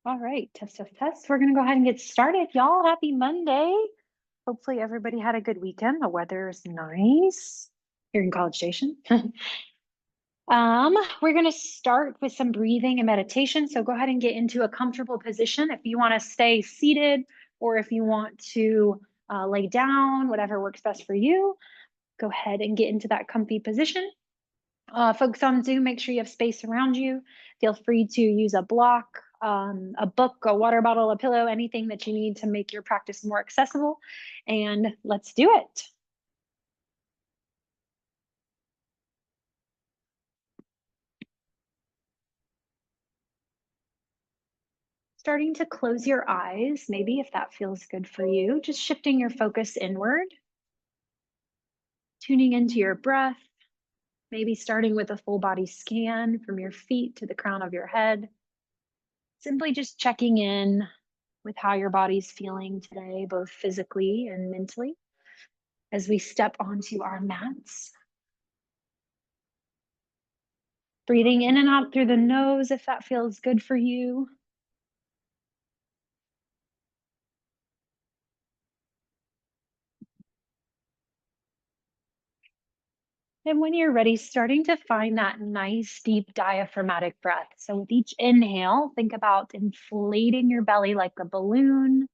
All right, test, test, test. We're going to go ahead and get started. Y'all, happy Monday. Hopefully, everybody had a good weekend. The weather is nice here in College Station. we're going to start with some breathing and meditation. So go ahead and get into a comfortable position. If you want to stay seated or if you want to lay down, whatever works best for you, go ahead and get into that comfy position. Folks on Zoom, make sure you have space around you. Feel free to use a block, a book, a water bottle, a pillow, anything that you need to make your practice more accessible. And let's do it. Starting to close your eyes, maybe if that feels good for you, just shifting your focus inward, tuning into your breath, maybe starting with a full body scan from your feet to the crown of your head. Simply just checking in with how your body's feeling today, both physically and mentally, as we step onto our mats. Breathing in and out through the nose if that feels good for you. And when you're ready, starting to find that nice, deep diaphragmatic breath. So with each inhale, think about inflating your belly like a balloon,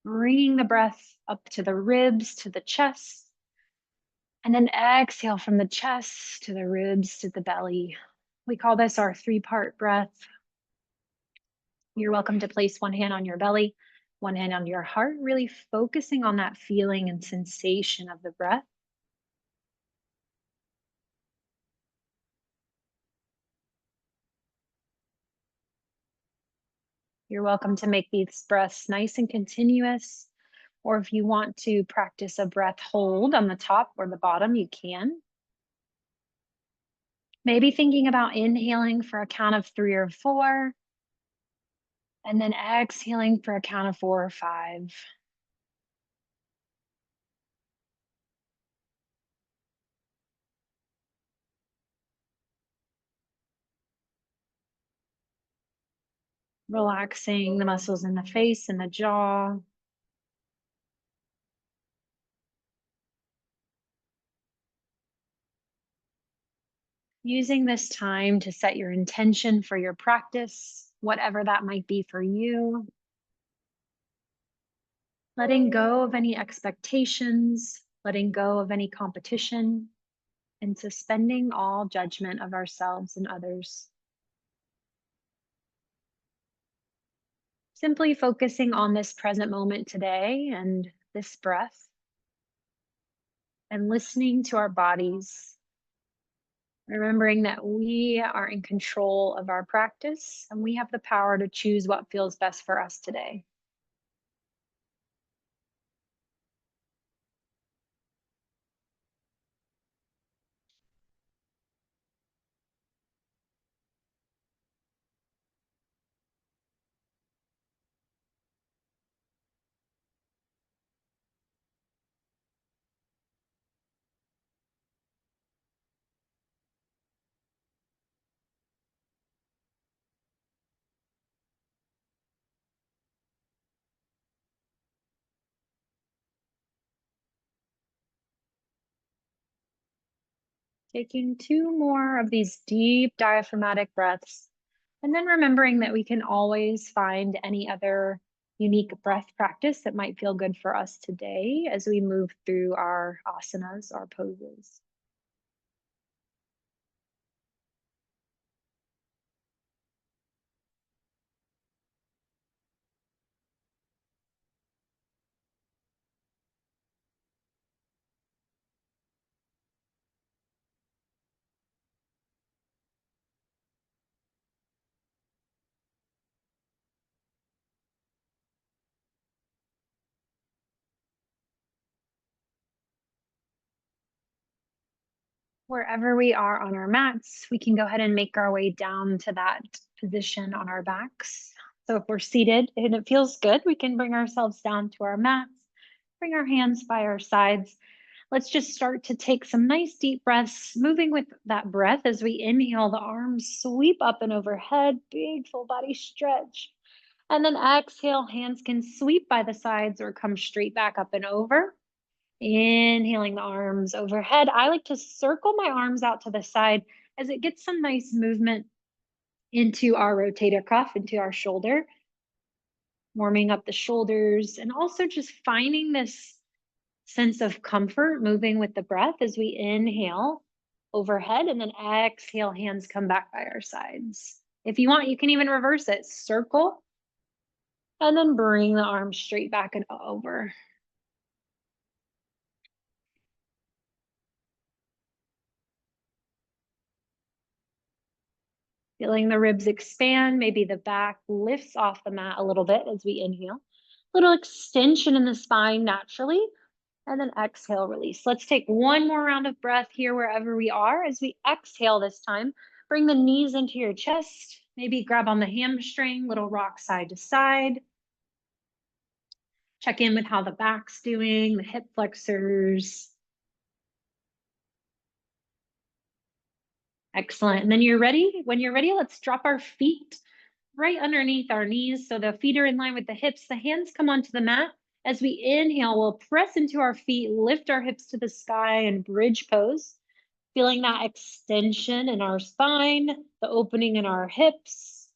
bringing the breath up to the ribs, to the chest. And then exhale from the chest to the ribs, to the belly. We call this our 3-part breath. You're welcome to place one hand on your belly, one hand on your heart, really focusing on that feeling and sensation of the breath. You're welcome to make these breaths nice and continuous, or if you want to practice a breath hold on the top or the bottom, you can. Maybe thinking about inhaling for a count of 3 or 4, and then exhaling for a count of 4 or 5. Relaxing the muscles in the face and the jaw. Using this time to set your intention for your practice, whatever that might be for you. Letting go of any expectations, letting go of any competition, and suspending all judgment of ourselves and others. Simply focusing on this present moment today and this breath, and listening to our bodies, remembering that we are in control of our practice and we have the power to choose what feels best for us today. Taking 2 more of these deep diaphragmatic breaths, and then remembering that we can always find any other unique breath practice that might feel good for us today as we move through our asanas, our poses. Wherever we are on our mats, we can go ahead and make our way down to that position on our backs. So if we're seated and it feels good, we can bring ourselves down to our mats, bring our hands by our sides. Let's just start to take some nice deep breaths, moving with that breath as we inhale, the arms sweep up and overhead, big full body stretch. And then exhale, hands can sweep by the sides or come straight back up and over. Inhaling the arms overhead. I like to circle my arms out to the side as it gets some nice movement into our rotator cuff, into our shoulder, warming up the shoulders, and also just finding this sense of comfort moving with the breath as we inhale overhead and then exhale, hands come back by our sides. If you want, you can even reverse it. Circle and then bring the arms straight back and over. Feeling the ribs expand, maybe the back lifts off the mat a little bit as we inhale. Little extension in the spine naturally, and then exhale, release. Let's take one more round of breath here wherever we are. As we exhale this time, bring the knees into your chest, maybe grab on the hamstring, little rock side to side. Check in with how the back's doing, the hip flexors. Excellent. And then you're ready. When you're ready, let's drop our feet right underneath our knees. So the feet are in line with the hips. The hands come onto the mat. As we inhale, we'll press into our feet, lift our hips to the sky and bridge pose. Feeling that extension in our spine, the opening in our hips.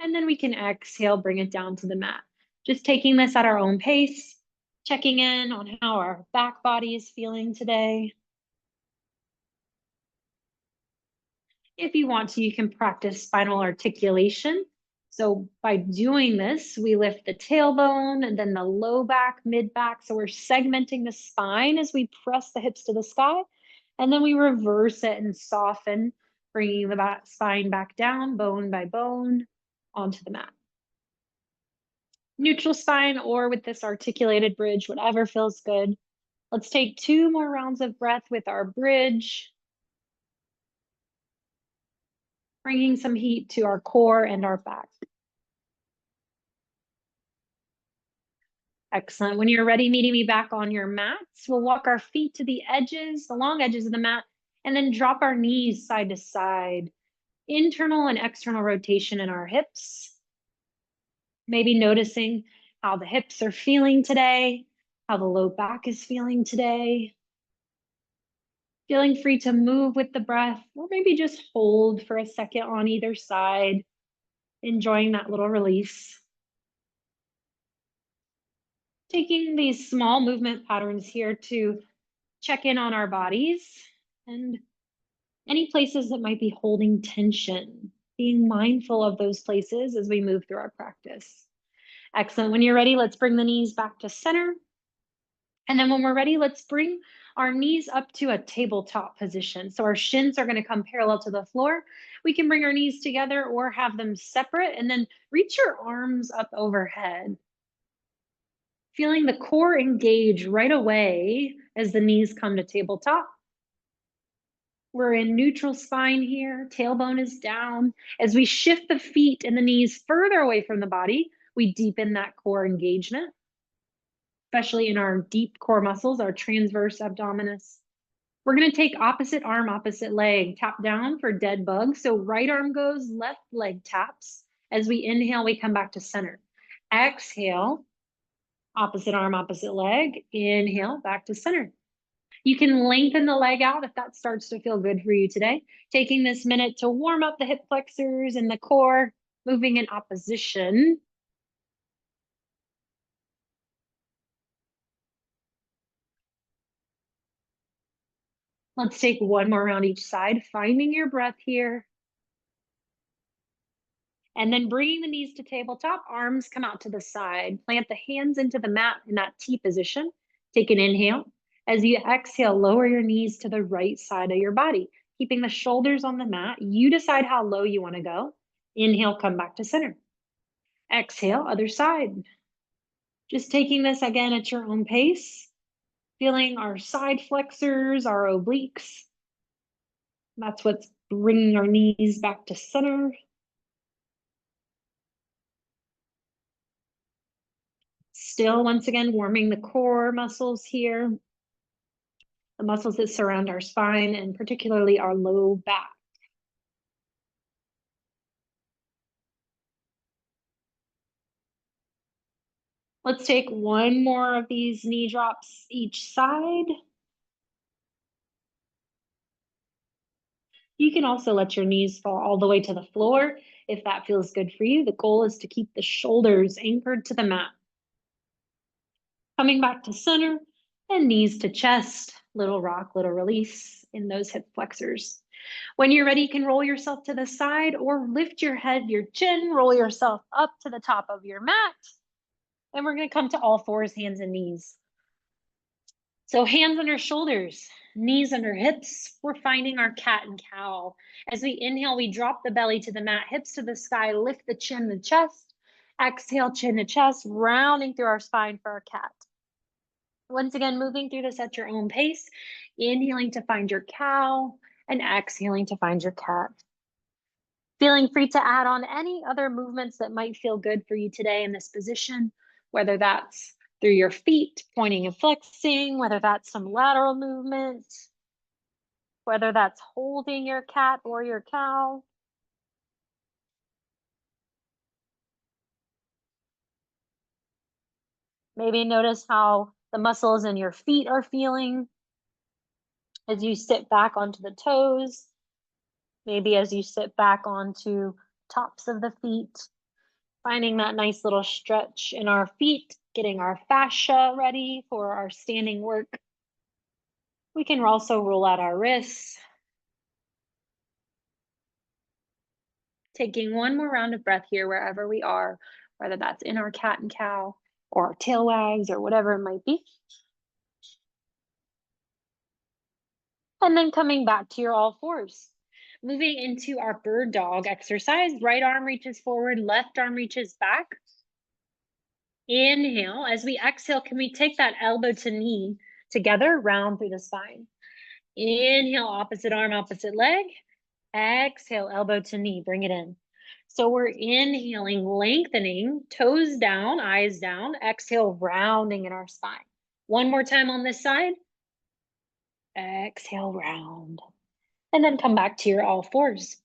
And then we can exhale, bring it down to the mat. Just taking this at our own pace, checking in on how our back body is feeling today. If you want to, you can practice spinal articulation. So by doing this, we lift the tailbone and then the low back, mid back. So we're segmenting the spine as we press the hips to the sky. And then we reverse it and soften, bringing the spine back down, bone by bone, onto the mat. Neutral spine or with this articulated bridge, whatever feels good. Let's take 2 more rounds of breath with our bridge. Bringing some heat to our core and our back. Excellent. When you're ready, meeting me back on your mats, we'll walk our feet to the edges, the long edges of the mat, and then drop our knees side to side. Internal and external rotation in our hips. Maybe noticing how the hips are feeling today, how the low back is feeling today. Feeling free to move with the breath, or maybe just hold for a second on either side, enjoying that little release. Taking these small movement patterns here to check in on our bodies and any places that might be holding tension, being mindful of those places as we move through our practice. Excellent. When you're ready, let's bring the knees back to center. And then when we're ready, let's bring our knees up to a tabletop position. So our shins are going to come parallel to the floor. We can bring our knees together or have them separate and then reach your arms up overhead. Feeling the core engage right away as the knees come to tabletop. We're in neutral spine here, tailbone is down. As we shift the feet and the knees further away from the body, we deepen that core engagement, especially in our deep core muscles, our transverse abdominis. We're going to take opposite arm, opposite leg, tap down for dead bug. So right arm goes, left leg taps. As we inhale, we come back to center. Exhale, opposite arm, opposite leg. Inhale, back to center. You can lengthen the leg out if that starts to feel good for you today. Taking this minute to warm up the hip flexors and the core, moving in opposition. Let's take one more round each side, finding your breath here. And then bringing the knees to tabletop, arms come out to the side. Plant the hands into the mat in that T position. Take an inhale. As you exhale, lower your knees to the right side of your body, keeping the shoulders on the mat. You decide how low you want to go. Inhale, come back to center. Exhale, other side. Just taking this again at your own pace, feeling our side flexors, our obliques. That's what's bringing our knees back to center. Still, once again, warming the core muscles here, the muscles that surround our spine, and particularly our low back. Let's take one more of these knee drops each side. You can also let your knees fall all the way to the floor if that feels good for you. The goal is to keep the shoulders anchored to the mat. Coming back to center and knees to chest, little rock, little release in those hip flexors. When you're ready, you can roll yourself to the side or lift your head, your chin, roll yourself up to the top of your mat. And we're going to come to all fours, hands and knees. So hands under shoulders, knees under hips. We're finding our cat and cow. As we inhale, we drop the belly to the mat, hips to the sky, lift the chin, the chest. Exhale, chin to chest, rounding through our spine for our cat. Once again, moving through this at your own pace, inhaling to find your cow and exhaling to find your cat. Feeling free to add on any other movements that might feel good for you today in this position, whether that's through your feet, pointing and flexing, whether that's some lateral movement, whether that's holding your cat or your cow. Maybe notice how the muscles in your feet are feeling as you sit back onto the toes. Maybe as you sit back onto tops of the feet, finding that nice little stretch in our feet, getting our fascia ready for our standing work. We can also roll out our wrists. Taking one more round of breath here wherever we are, whether that's in our cat and cow or our tail wags or whatever it might be. And then coming back to your all fours. Moving into our bird dog exercise. Right arm reaches forward, left arm reaches back. Inhale. As we exhale, can we take that elbow to knee together, round through the spine? Inhale, opposite arm, opposite leg. Exhale, elbow to knee, bring it in. So we're inhaling, lengthening, toes down, eyes down. Exhale, rounding in our spine. One more time on this side. Exhale, round. And then come back to your all fours.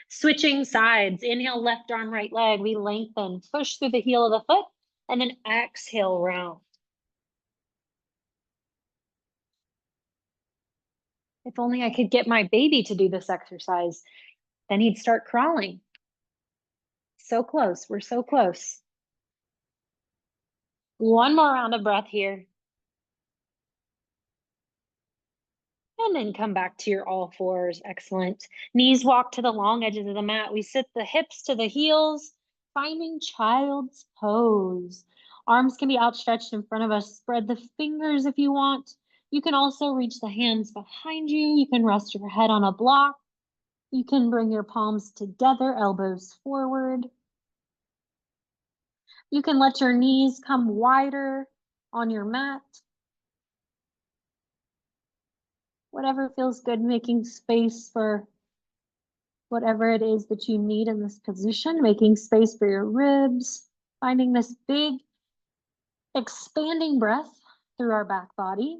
Switching sides. Inhale, left arm, right leg. We lengthen, push through the heel of the foot, and then exhale, round. If only I could get my baby to do this exercise, then he'd start crawling. So close, we're so close. One more round of breath here. And then come back to your all fours. Excellent. Knees walk to the long edges of the mat. We sit the hips to the heels, finding child's pose. Arms can be outstretched in front of us. Spread the fingers if you want. You can also reach the hands behind you. You can rest your head on a block. You can bring your palms together, elbows forward. You can let your knees come wider on your mat. Whatever feels good, making space for whatever it is that you need in this position, making space for your ribs, finding this big expanding breath through our back body.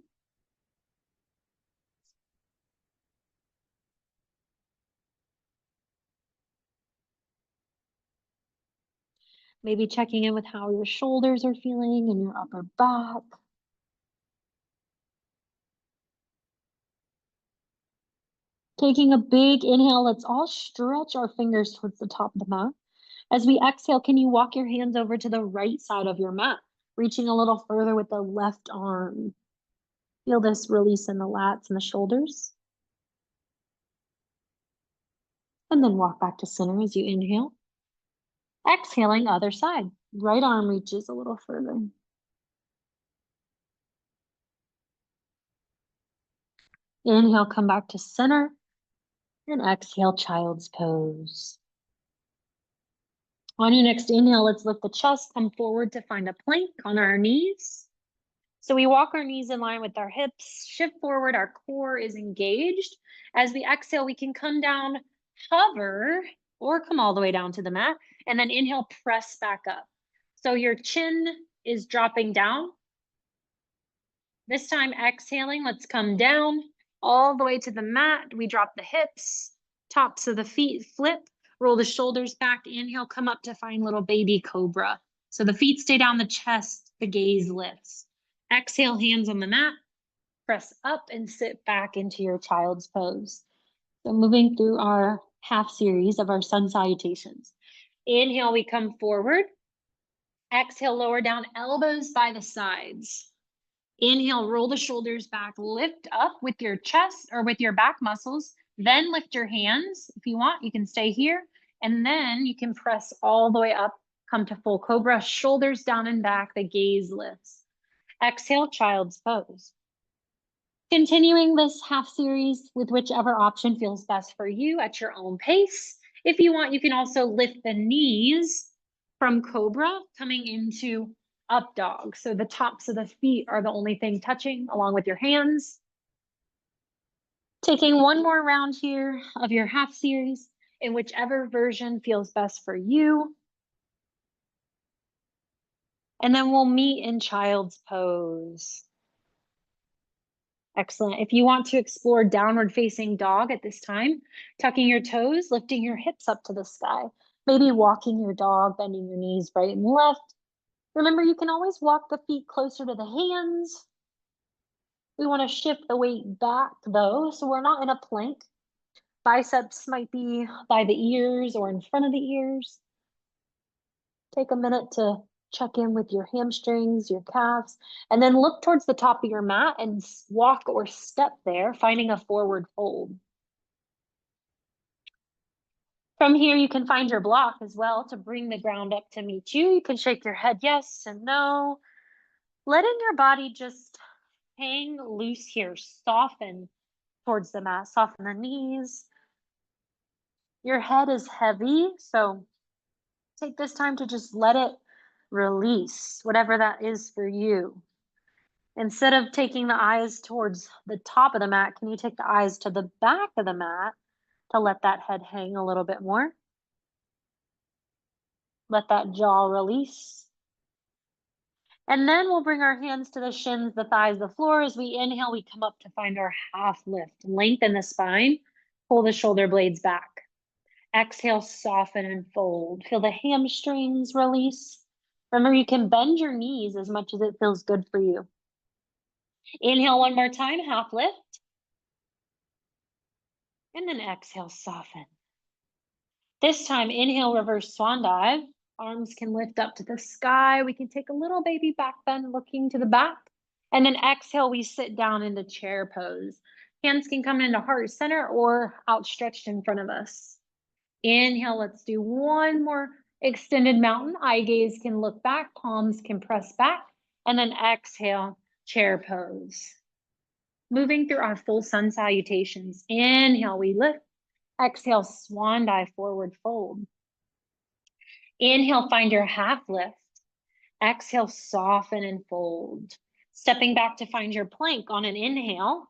Maybe checking in with how your shoulders are feeling and your upper back. Taking a big inhale, let's all stretch our fingers towards the top of the mat. As we exhale, can you walk your hands over to the right side of your mat, reaching a little further with the left arm. Feel this release in the lats and the shoulders. And then walk back to center as you inhale. Exhaling, other side. Right arm reaches a little further. Inhale, come back to center. And exhale, child's pose. On your next inhale, let's lift the chest, come forward to find a plank on our knees. So we walk our knees in line with our hips, shift forward, our core is engaged. As we exhale, we can come down, hover, or come all the way down to the mat, and then inhale, press back up. So your chin is dropping down. This time, exhaling, let's come down all the way to the mat. We drop the hips, tops of the feet flip, roll the shoulders back, inhale, come up to find little baby cobra. So the feet stay down, the chest the gaze lifts. Exhale, hands on the mat, press up and sit back into your child's pose. So moving through our half series of our sun salutations. Inhale, we come forward. Exhale, lower down, elbows by the sides. Inhale, roll the shoulders back, lift up with your chest or with your back muscles. Then lift your hands. If you want, you can stay here. And then you can press all the way up, come to full cobra, shoulders down and back, the gaze lifts. Exhale, child's pose. Continuing this half series with whichever option feels best for you at your own pace. If you want, you can also lift the knees from cobra, coming into up dog. So the tops of the feet are the only thing touching along with your hands. Taking one more round here of your half series in whichever version feels best for you. And then we'll meet in child's pose. Excellent. If you want to explore downward facing dog at this time, tucking your toes, lifting your hips up to the sky, maybe walking your dog, bending your knees right and left. Remember, you can always walk the feet closer to the hands. We want to shift the weight back though, so we're not in a plank. Biceps might be by the ears or in front of the ears. Take a minute to check in with your hamstrings, your calves, and then look towards the top of your mat and walk or step there, finding a forward fold. From here, you can find your block as well to bring the ground up to meet you. You can shake your head yes and no. Letting your body just hang loose here, soften towards the mat, soften the knees. Your head is heavy, so take this time to just let it release, whatever that is for you. Instead of taking the eyes towards the top of the mat, can you take the eyes to the back of the mat to let that head hang a little bit more? Let that jaw release. And then we'll bring our hands to the shins, the thighs, the floor. As we inhale, we come up to find our half lift. Lengthen the spine, pull the shoulder blades back. Exhale, soften and fold. Feel the hamstrings release. Remember, you can bend your knees as much as it feels good for you. Inhale one more time, half lift. And then exhale, soften. This time, inhale, reverse swan dive. Arms can lift up to the sky. We can take a little baby back bend looking to the back. And then exhale, we sit down into chair pose. Hands can come into heart center or outstretched in front of us. Inhale, let's do one more extended mountain. Eye gaze can look back, palms can press back. And then exhale, chair pose. Moving through our full sun salutations. Inhale, we lift. Exhale, swan dive, forward fold. Inhale, find your half lift. Exhale, soften and fold. Stepping back to find your plank on an inhale.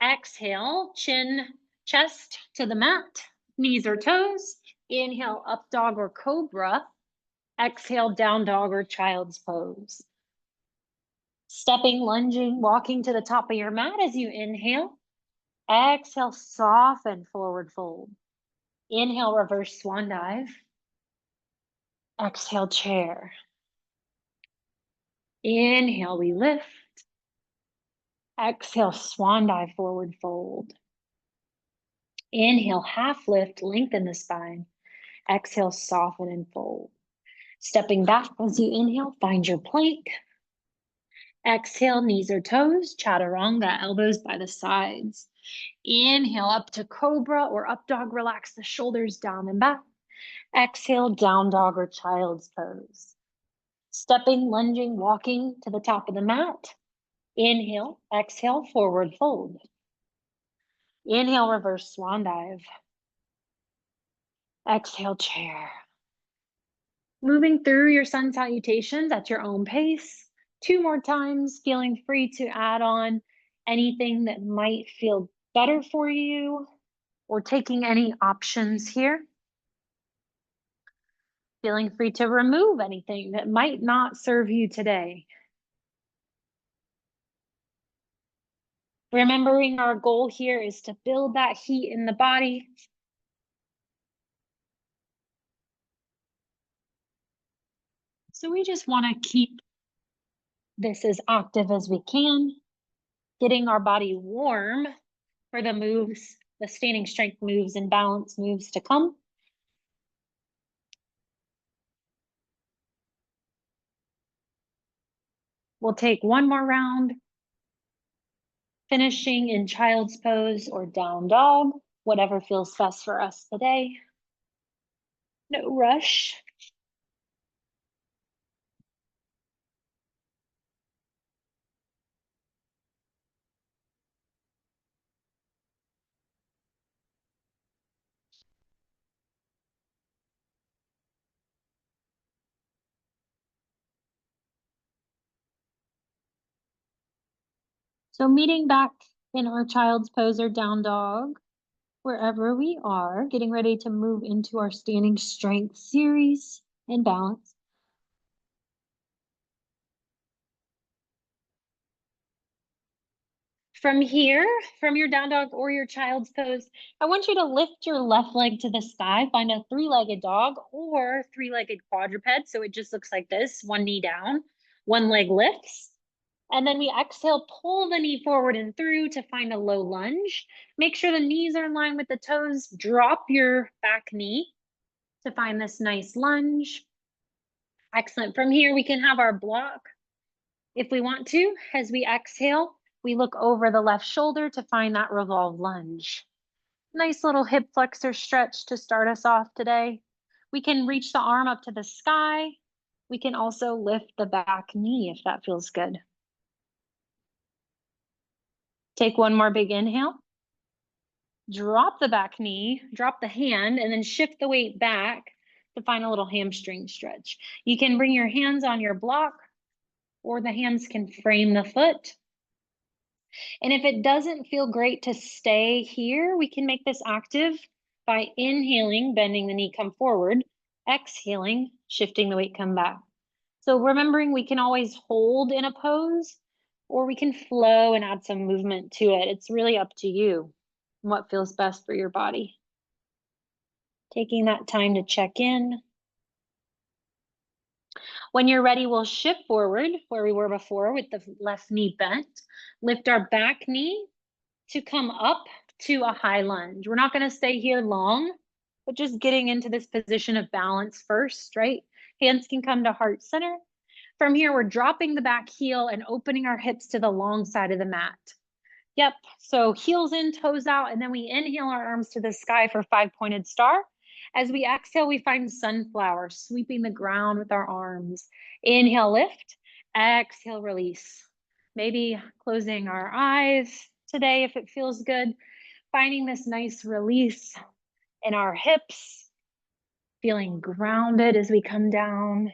Exhale, chin, chest to the mat, knees or toes. Inhale, up dog or cobra. Exhale, down dog or child's pose. Stepping, lunging, walking to the top of your mat as you inhale. Exhale, soften, forward fold. Inhale, reverse swan dive. Exhale, chair. Inhale, we lift. Exhale, swan dive, forward fold. Inhale, half lift, lengthen the spine. Exhale, soften and fold. Stepping back as you inhale, find your plank. Exhale, knees or toes, chaturanga, elbows by the sides. Inhale, up to cobra or up dog, relax the shoulders down and back. Exhale, down dog or child's pose. Stepping, lunging, walking to the top of the mat. Inhale, exhale, forward fold. Inhale, reverse swan dive. Exhale, chair. Moving through your sun salutations at your own pace. 2 more times, feeling free to add on anything that might feel better for you or taking any options here. Feeling free to remove anything that might not serve you today. Remembering our goal here is to build that heat in the body. So we just want to keep this as active as we can, getting our body warm for the moves, the standing strength moves and balance moves to come. We'll take one more round, finishing in child's pose or down dog, whatever feels best for us today. No rush. So meeting back in our child's pose or down dog, wherever we are, getting ready to move into our standing strength series and balance. From here, from your down dog or your child's pose, I want you to lift your left leg to the sky, find a three-legged dog or three-legged quadruped. So it just looks like this, one knee down, one leg lifts. And then we exhale, pull the knee forward and through to find a low lunge. Make sure the knees are in line with the toes. Drop your back knee to find this nice lunge. Excellent. From here, we can have our block if we want to. As we exhale, we look over the left shoulder to find that revolve lunge. Nice little hip flexor stretch to start us off today. We can reach the arm up to the sky. We can also lift the back knee if that feels good. Take one more big inhale. Drop the back knee, drop the hand, and then shift the weight back to find a little hamstring stretch. You can bring your hands on your block, or the hands can frame the foot. And if it doesn't feel great to stay here, we can make this active by inhaling, bending the knee, come forward, exhaling, shifting the weight, come back. So remembering we can always hold in a pose, or we can flow and add some movement to it. It's really up to you and what feels best for your body. Taking that time to check in. When you're ready, we'll shift forward where we were before with the left knee bent. Lift our back knee to come up to a high lunge. We're not going to stay here long, but just getting into this position of balance first, right? Hands can come to heart center. From here, we're dropping the back heel and opening our hips to the long side of the mat. Yep, so heels in, toes out, and then we inhale our arms to the sky for 5-pointed star. As we exhale, we find sunflower, sweeping the ground with our arms. Inhale, lift. Exhale, release. Maybe closing our eyes today if it feels good. Finding this nice release in our hips. Feeling grounded as we come down.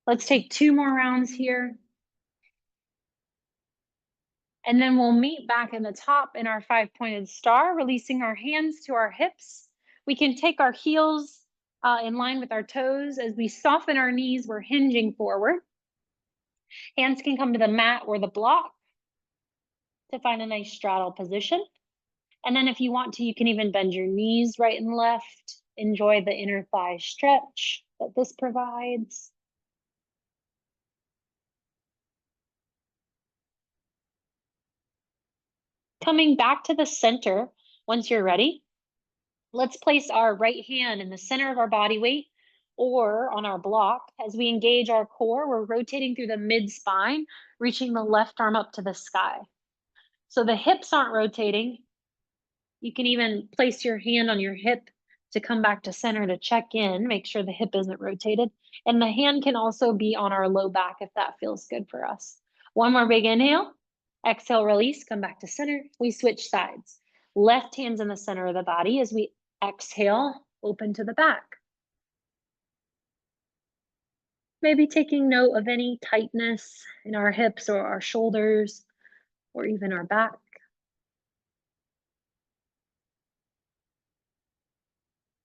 Let's take 2 more rounds here. And then we'll meet back in the top in our 5-pointed star, releasing our hands to our hips. We can take our heels in line with our toes. As we soften our knees, we're hinging forward. Hands can come to the mat or the block to find a nice straddle position. And then if you want to, you can even bend your knees right and left. Enjoy the inner thigh stretch that this provides. Coming back to the center, once you're ready, let's place our right hand in the center of our body weight or on our block. As we engage our core, we're rotating through the mid-spine, reaching the left arm up to the sky. So the hips aren't rotating. You can even place your hand on your hip to come back to center to check in, make sure the hip isn't rotated. And the hand can also be on our low back if that feels good for us. One more big inhale. Exhale, release, come back to center. We switch sides. Left hand's in the center of the body as we exhale, open to the back. Maybe taking note of any tightness in our hips or our shoulders or even our back.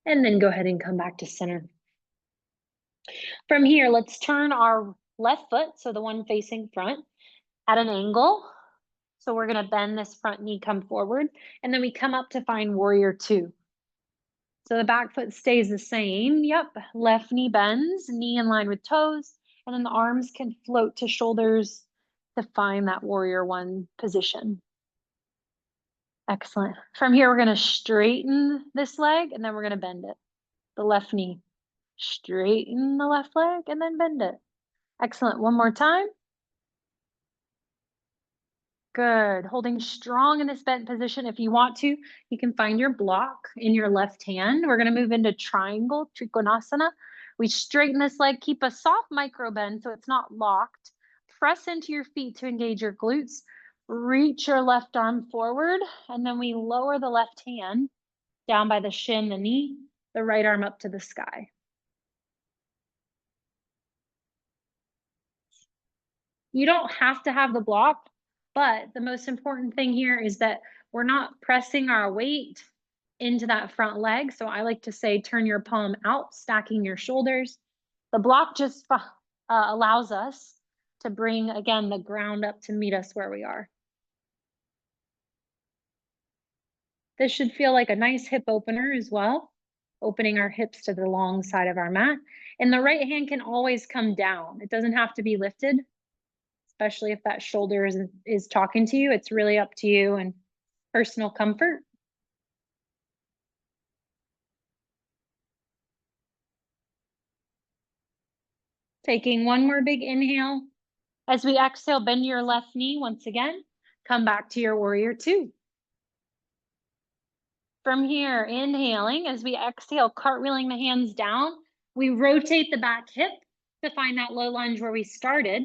And then go ahead and come back to center. From here, let's turn our left foot, so the one facing front, at an angle. So we're going to bend this front knee, come forward, and then we come up to find warrior 2. So the back foot stays the same. Yep, left knee bends, knee in line with toes. And then the arms can float to shoulders to find that warrior one position. Excellent. From here, we're going to straighten this leg and then we're going to bend it. The left knee. Straighten the left leg and then bend it. Excellent. One more time. Good. Holding strong in this bent position. If you want to, you can find your block in your left hand. We're going to move into triangle, Trikonasana. We straighten this leg, keep a soft micro bend so it's not locked. Press into your feet to engage your glutes. Reach your left arm forward, and then we lower the left hand down by the shin, the knee, the right arm up to the sky. You don't have to have the block, but the most important thing here is that we're not pressing our weight into that front leg. So I like to say, turn your palm out, stacking your shoulders. The block just allows us to bring, again, the ground up to meet us where we are. This should feel like a nice hip opener as well, opening our hips to the long side of our mat. And the right hand can always come down. It doesn't have to be lifted, especially if that shoulder is talking to you. It's really up to you and personal comfort. Taking one more big inhale. As we exhale, bend your left knee once again. Come back to your warrior two. From here, inhaling, as we exhale, cartwheeling the hands down, we rotate the back hip to find that low lunge where we started.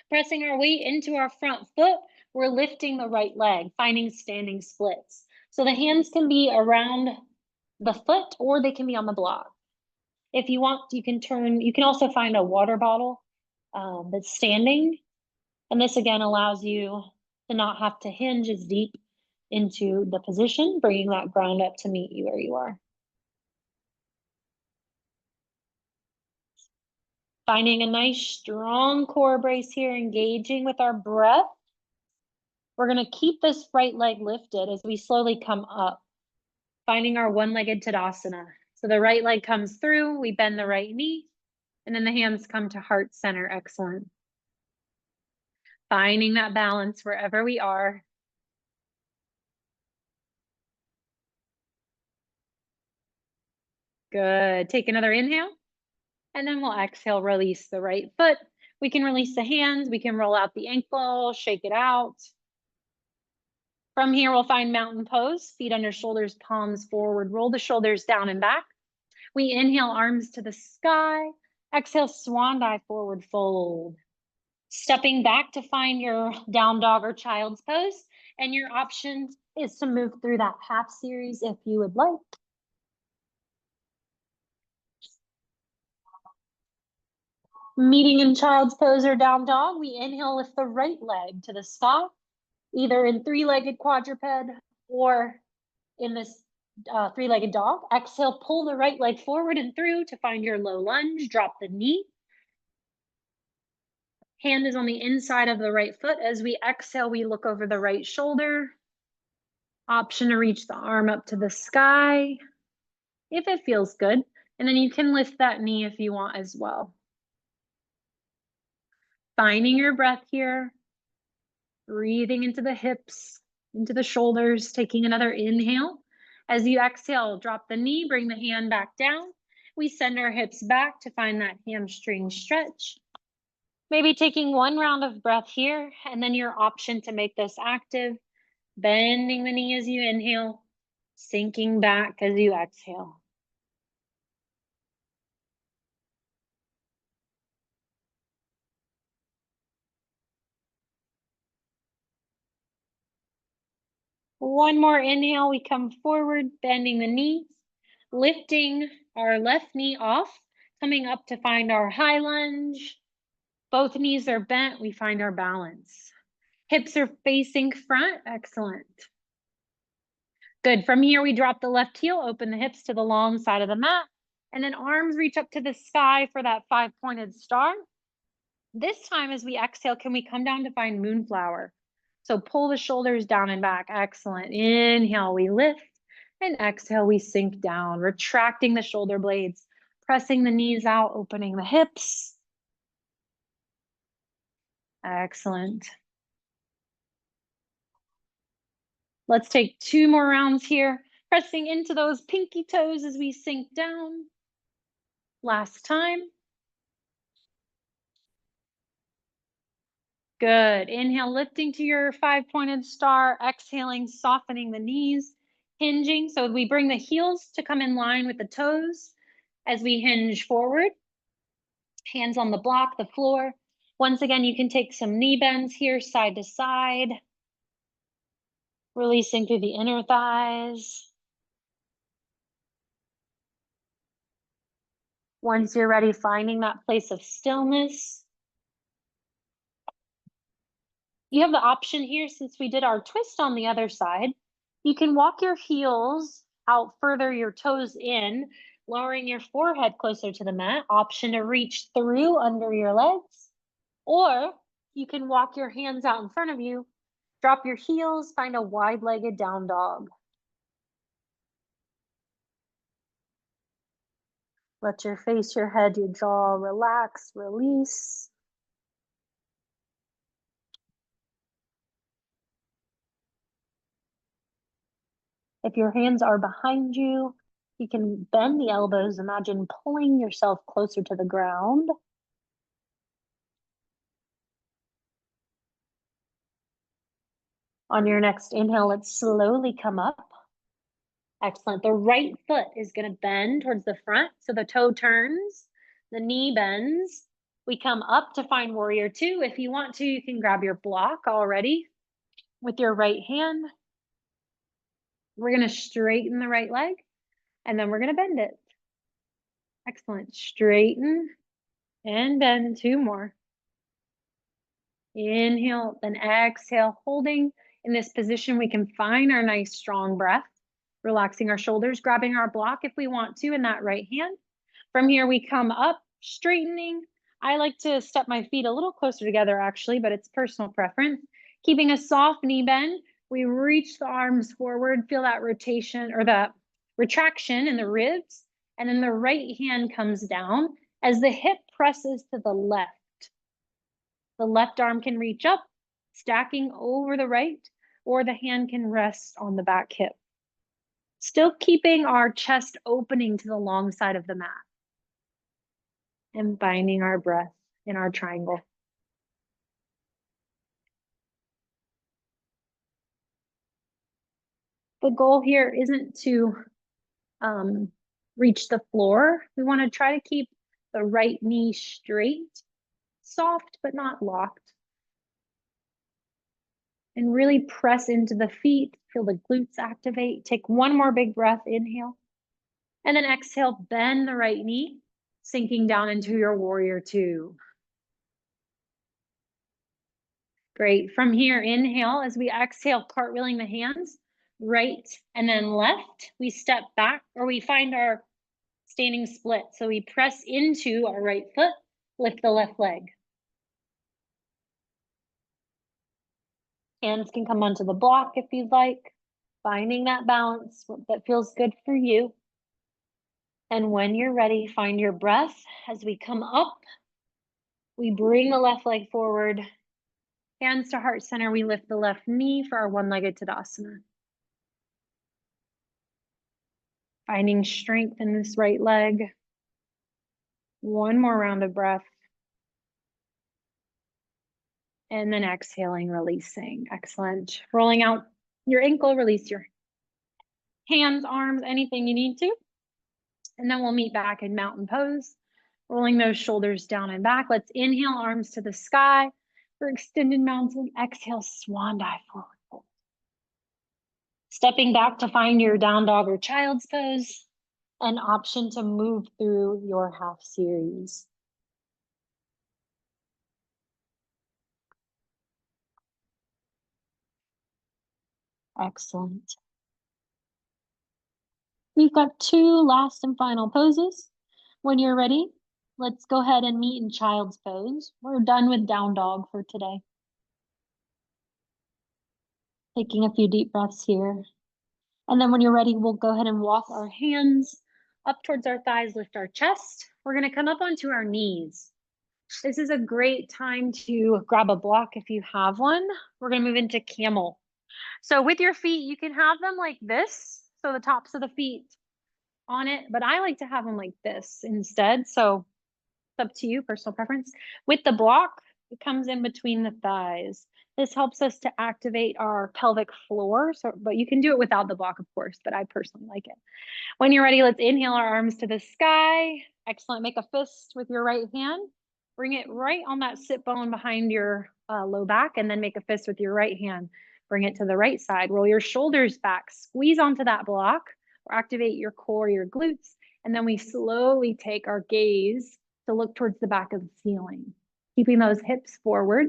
Pressing our weight into our front foot, we're lifting the right leg, finding standing splits. So the hands can be around the foot or they can be on the block. If you want, you can also find a water bottle that's standing. And this again allows you to not have to hinge as deep into the position, bringing that ground up to meet you where you are. Finding a nice strong core brace here, engaging with our breath. We're going to keep this right leg lifted as we slowly come up, finding our one-legged Tadasana. So the right leg comes through, we bend the right knee, and then the hands come to heart center. Excellent. Finding that balance wherever we are. Good. Take another inhale, and then we'll exhale, release the right foot. We can release the hands, we can roll out the ankle, shake it out. From here, we'll find mountain pose, feet under shoulders, palms forward, roll the shoulders down and back. We inhale, arms to the sky. Exhale, swan dive, forward fold. Stepping back to find your down dog or child's pose. And your option is to move through that half series if you would like. Meeting in child's pose or down dog, we inhale, lift the right leg to the sky, either in three-legged quadruped or in this three-legged dog. Exhale, pull the right leg forward and through to find your low lunge. Drop the knee. Hand is on the inside of the right foot. As we exhale, we look over the right shoulder. Option to reach the arm up to the sky if it feels good. And then you can lift that knee if you want as well. Finding your breath here. Breathing into the hips, into the shoulders, taking another inhale. As you exhale, drop the knee, bring the hand back down. We send our hips back to find that hamstring stretch. Maybe taking one round of breath here, and then your option to make this active, bending the knee as you inhale, sinking back as you exhale. One more inhale, we come forward, bending the knees, lifting our left knee off, coming up to find our high lunge. Both knees are bent, we find our balance. Hips are facing front, excellent. Good, from here we drop the left heel, open the hips to the long side of the mat, and then arms reach up to the sky for that 5-pointed star. This time as we exhale, can we come down to find moonflower? So pull the shoulders down and back, excellent. Inhale, we lift, and exhale, we sink down, retracting the shoulder blades, pressing the knees out, opening the hips. Excellent. Let's take 2 more rounds here, pressing into those pinky toes as we sink down. Last time. Good. Inhale, lifting to your 5-pointed star. Exhaling, softening the knees, hinging. So we bring the heels to come in line with the toes as we hinge forward. Hands on the block, the floor. Once again, you can take some knee bends here, side to side. Releasing through the inner thighs. Once you're ready, finding that place of stillness. You have the option here, since we did our twist on the other side, you can walk your heels out further, your toes in, lowering your forehead closer to the mat. Option to reach through under your legs, or you can walk your hands out in front of you, drop your heels, find a wide-legged down dog. Let your face, your head, your jaw relax, release. If your hands are behind you, you can bend the elbows. Imagine pulling yourself closer to the ground. On your next inhale, let's slowly come up. Excellent. The right foot is going to bend towards the front. So the toe turns, the knee bends. We come up to find warrior two. If you want to, you can grab your block already with your right hand. We're going to straighten the right leg, and then we're going to bend it. Excellent. Straighten and bend. 2 more. Inhale, then exhale, holding in this position. We can find our nice strong breath, relaxing our shoulders, grabbing our block if we want to in that right hand. From here, we come up, straightening. I like to step my feet a little closer together actually, but it's personal preference. Keeping a soft knee bend, we reach the arms forward, feel that rotation or that retraction in the ribs, and then the right hand comes down as the hip presses to the left. The left arm can reach up, stacking over the right, or the hand can rest on the back hip. Still keeping our chest opening to the long side of the mat. And finding our breath in our triangle. The goal here isn't to reach the floor. We want to try to keep the right knee straight, soft but not locked. And really press into the feet, feel the glutes activate. Take 1 more big breath, inhale. And then exhale, bend the right knee, sinking down into your warrior two. Great. From here, inhale as we exhale, cartwheeling the hands, right and then left. We step back, or we find our standing split. So we press into our right foot, lift the left leg. Hands can come onto the block if you'd like, finding that balance that feels good for you. And when you're ready, find your breath as we come up. We bring the left leg forward, hands to heart center. We lift the left knee for our one-legged Tadasana. Finding strength in this right leg. 1 more round of breath. And then exhaling, releasing. Excellent. Rolling out your ankle, release your hands, arms, anything you need to. And then we'll meet back in mountain pose, rolling those shoulders down and back. Let's inhale, arms to the sky for extended mountain. Exhale, swan dive forward fold. Stepping back to find your down dog or child's pose. An option to move through your half series. Excellent. We've got 2 last and final poses. When you're ready, let's go ahead and meet in child's pose. We're done with down dog for today. Taking a few deep breaths here. And then when you're ready, we'll go ahead and walk our hands up towards our thighs, lift our chest. We're going to come up onto our knees. This is a great time to grab a block if you have one. We're going to move into camel. So with your feet, you can have them like this. So the tops of the feet on it, but I like to have them like this instead. So it's up to you, personal preference. With the block, it comes in between the thighs. This helps us to activate our pelvic floor. So, but you can do it without the block, of course, but I personally like it. When you're ready, let's inhale our arms to the sky. Excellent. Make a fist with your right hand. Bring it right on that sit bone behind your low back, and then make a fist with your right hand. Bring it to the right side. Roll your shoulders back. Squeeze onto that block or activate your core, your glutes. And then we slowly take our gaze to look towards the back of the ceiling, keeping those hips forward.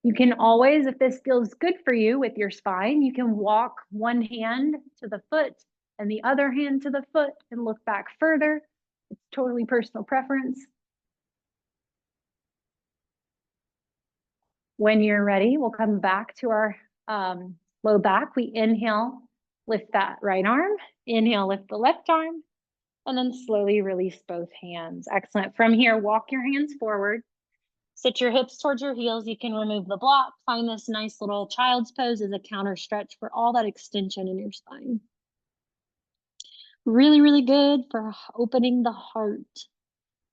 You can always, if this feels good for you with your spine, you can walk one hand to the foot and the other hand to the foot and look back further. It's totally personal preference. When you're ready, we'll come back to our low back. We inhale, lift that right arm. Inhale, lift the left arm, and then slowly release both hands. Excellent. From here, walk your hands forward. Sit your hips towards your heels. You can remove the block. Find this nice little child's pose as a counter stretch for all that extension in your spine. Really, really good for opening the heart,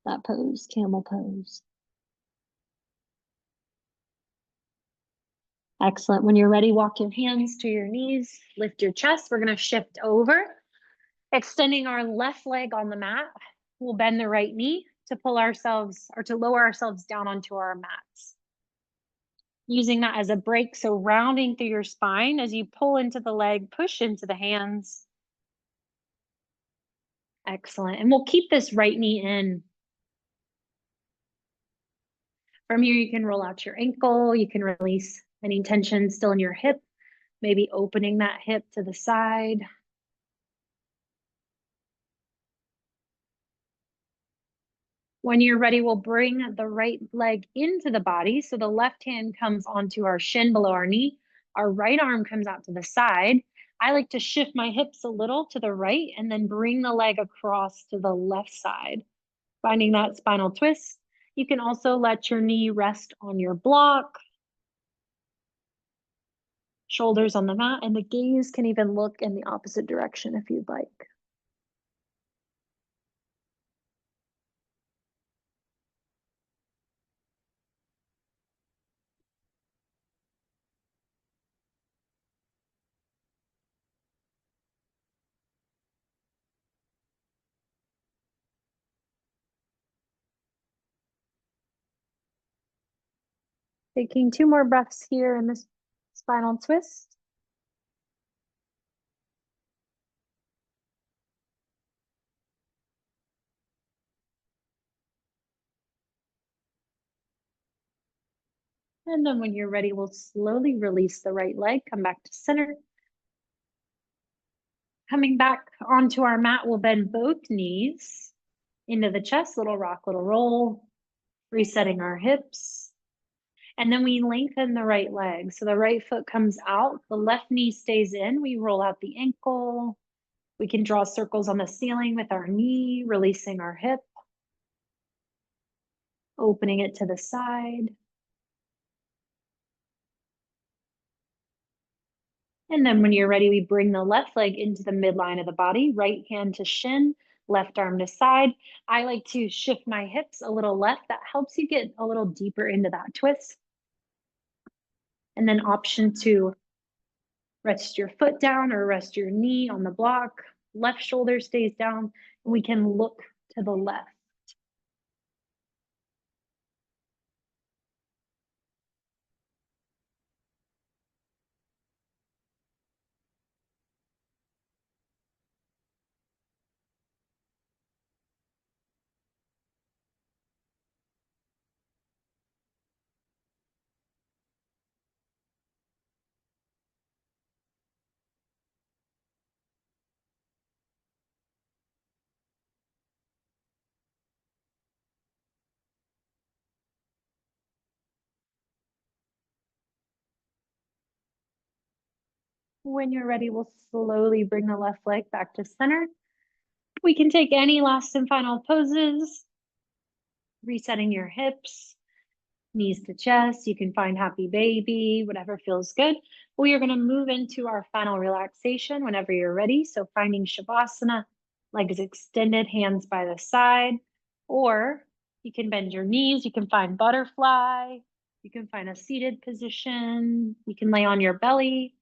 that pose, camel pose. Excellent. When you're ready, walk your hands to your knees, lift your chest. We're going to shift over, extending our left leg on the mat. We'll bend the right knee to pull ourselves or to lower ourselves down onto our mats. Using that as a break. So rounding through your spine as you pull into the leg, push into the hands. Excellent. And we'll keep this right knee in. From here, you can roll out your ankle. You can release any tension still in your hip, maybe opening that hip to the side. When you're ready, we'll bring the right leg into the body. So the left hand comes onto our shin below our knee. Our right arm comes out to the side. I like to shift my hips a little to the right and then bring the leg across to the left side, finding that spinal twist. You can also let your knee rest on your block, shoulders on the mat, and the gaze can even look in the opposite direction if you'd like. Taking 2 more breaths here in this spinal twist. And then when you're ready, we'll slowly release the right leg, come back to center. Coming back onto our mat, we'll bend both knees into the chest, little rock, little roll, resetting our hips. And then we lengthen the right leg. So the right foot comes out, the left knee stays in. We roll out the ankle. We can draw circles on the ceiling with our knee, releasing our hip, opening it to the side. And then when you're ready, we bring the left leg into the midline of the body, right hand to shin, left arm to side. I like to shift my hips a little left. That helps you get a little deeper into that twist. And then option 2, rest your foot down or rest your knee on the block. Left shoulder stays down, and we can look to the left. When you're ready, we'll slowly bring the left leg back to center. We can take any last and final poses, resetting your hips, knees to chest. You can find happy baby, whatever feels good. We are going to move into our final relaxation whenever you're ready. So finding Shavasana, legs extended, hands by the side, or you can bend your knees. You can find butterfly. You can find a seated position. You can lay on your belly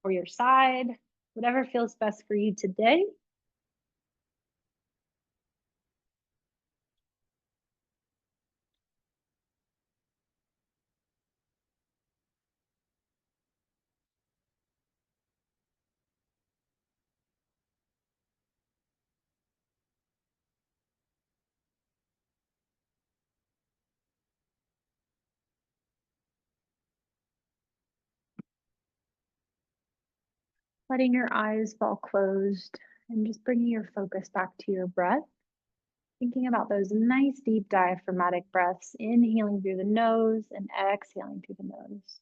or your side, whatever feels best for you today. Letting your eyes fall closed and just bringing your focus back to your breath. Thinking about those nice deep diaphragmatic breaths, inhaling through the nose and exhaling through the nose.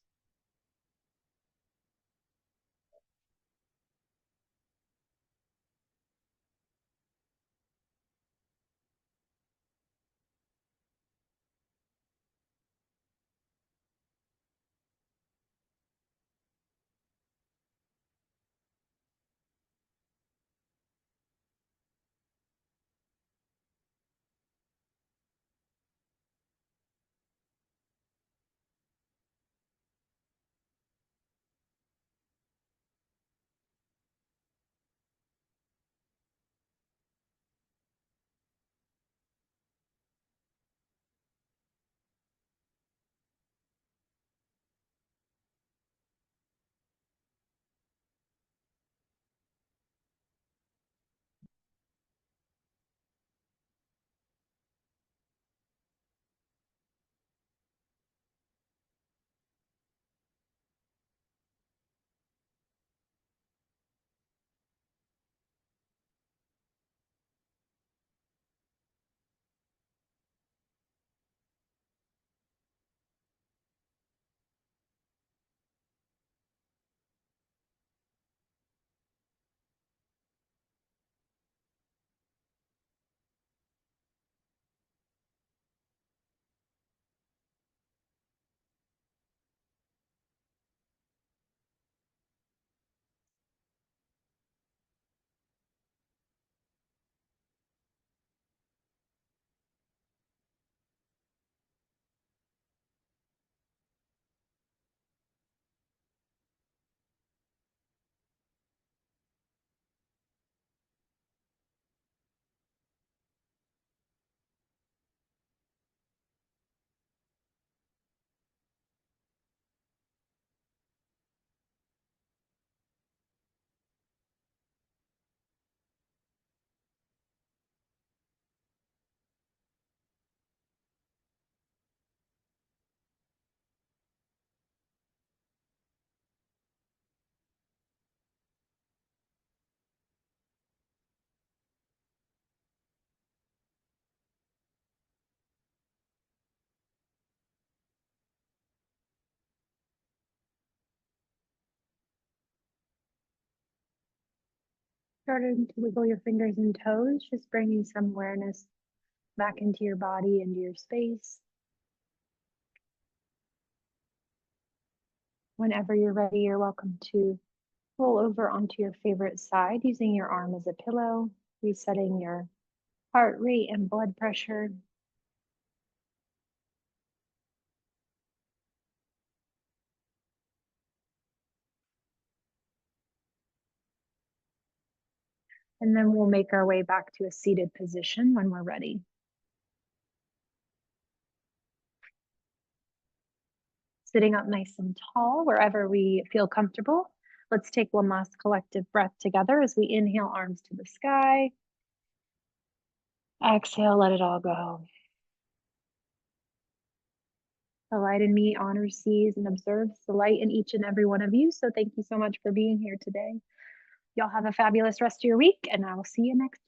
Starting to wiggle your fingers and toes, just bringing some awareness back into your body, into your space. Whenever you're ready, you're welcome to roll over onto your favorite side using your arm as a pillow, resetting your heart rate and blood pressure. And then we'll make our way back to a seated position when we're ready. Sitting up nice and tall, wherever we feel comfortable. Let's take one last collective breath together as we inhale, arms to the sky. Exhale, let it all go. The light in me honors, sees, and observes the light in each and every one of you. So thank you so much for being here today. Y'all have a fabulous rest of your week, and I will see you next